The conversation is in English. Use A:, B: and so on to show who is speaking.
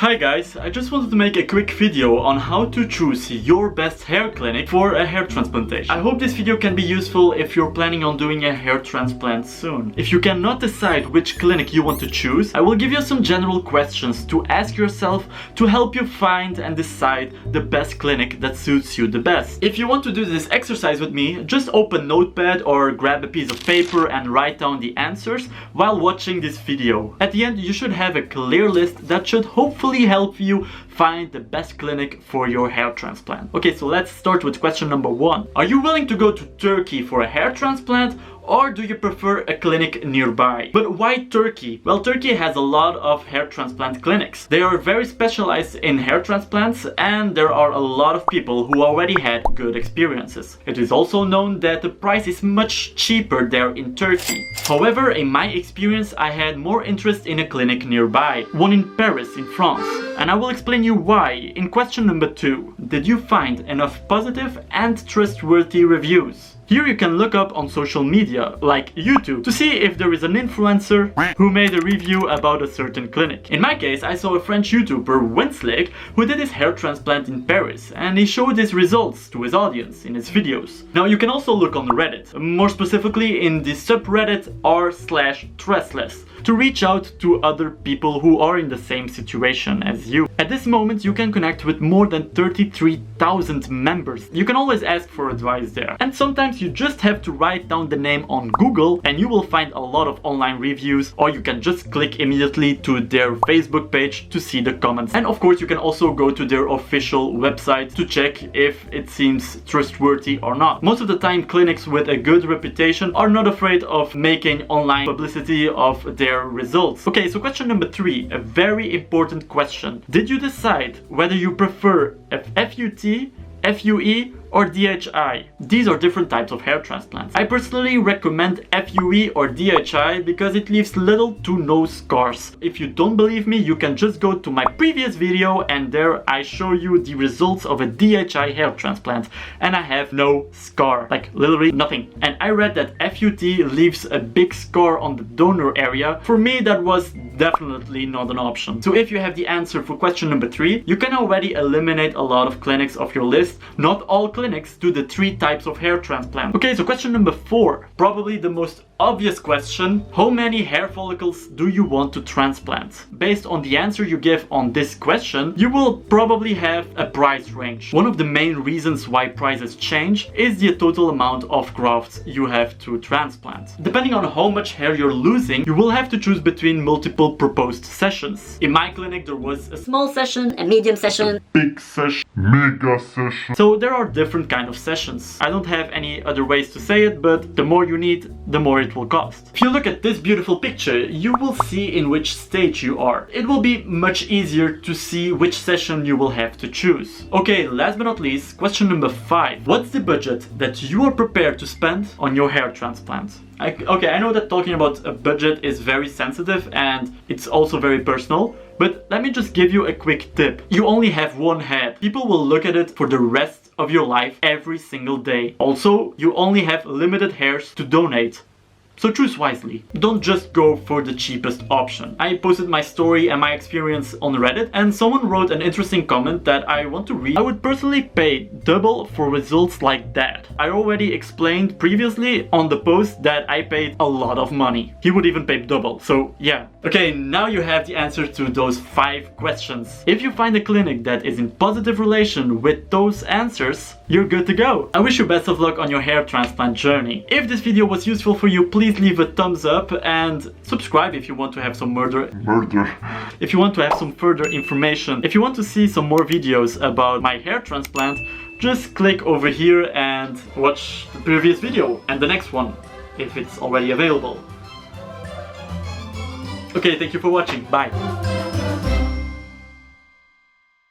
A: Hi guys, I just wanted to make a quick video on how to choose your best hair clinic for a hair transplantation. I hope this video can be useful if you're planning on doing a hair transplant soon. If you cannot decide which clinic you want to choose, I will give you some general questions to ask yourself to help you find and decide the best clinic that suits you the best. If you want to do this exercise with me, just open Notepad or grab a piece of paper and write down the answers while watching this video. At the end, you should have a clear list that should hopefully help you find the best clinic for your hair transplant. Okay, so let's start with question number 1. Are you willing to go to Turkey for a hair transplant, or do you prefer a clinic nearby? But why Turkey? Well, Turkey has a lot of hair transplant clinics. They are very specialized in hair transplants, and there are a lot of people who already had good experiences. It is also known that the price is much cheaper there in Turkey. However, in my experience, I had more interest in a clinic nearby, one in Paris in France. And I will explain you why in question number 2. Did you find enough positive and trustworthy reviews? Here you can look up on social media, like YouTube, to see if there is an influencer who made a review about a certain clinic. In my case, I saw a French YouTuber, WINSLEGUE, who did his hair transplant in Paris, and he showed his results to his audience in his videos. Now you can also look on Reddit, more specifically in the subreddit r/trustless, to reach out to other people who are in the same situation as you. At this moment, you can connect with more than 33,000 members. You can always ask for advice there. And sometimes you just have to write down the name on Google and you will find a lot of online reviews, or you can just click immediately to their Facebook page to see the comments. And of course, you can also go to their official website to check if it seems trustworthy or not. Most of the time, clinics with a good reputation are not afraid of making online publicity of their results. Okay, so question number 3, a very important question. Did you decide whether you prefer a FUT, FUE, or DHI? These are different types of hair transplants. I personally recommend FUE or DHI because it leaves little to no scars. If you don't believe me, you can just go to my previous video and there I show you the results of a DHI hair transplant and I have no scar, like literally nothing. And I read that FUT leaves a big scar on the donor area. For me, that was definitely not an option. So if you have the answer for question number 3, you can already eliminate a lot of clinics off your list. Not all clinics do the 3 types of hair transplant. Okay, so question number 4, probably the most obvious question: how many hair follicles do you want to transplant? Based on the answer you give on this question, you will probably have a price range. One of the main reasons why prices change is the total amount of grafts you have to transplant. Depending on how much hair you're losing, you will have to choose between multiple proposed sessions. In my clinic, there was a
B: small session, a medium session,
A: big session, mega session. So there are different kind of sessions. I don't have any other ways to say it, but the more you need, the more it will cost. If you look at this beautiful picture, you will see in which stage you are. It will be much easier to see which session you will have to choose. Okay, last but not least, question number 5. What's the budget that you are prepared to spend on your hair transplant? Okay, I know that talking about a budget is very sensitive and it's also very personal, but let me just give you a quick tip. You only have one head. People will look at it for the rest of your life every single day. Also, you only have limited hairs to donate. So choose wisely. Don't just go for the cheapest option. I posted my story and my experience on Reddit and someone wrote an interesting comment that I want to read. I would personally pay double for results like that. I already explained previously on the post that I paid a lot of money. He would even pay double, so yeah. Okay, now you have the answer to those 5 questions. If you find a clinic that is in positive relation with those answers, you're good to go. I wish you best of luck on your hair transplant journey. If this video was useful for you, please leave a thumbs up and subscribe if you want to have some if you want to have some further information. If you want to see some more videos about my hair transplant, just click over here and watch the previous video and the next one if it's already available. Okay, thank you for watching. Bye.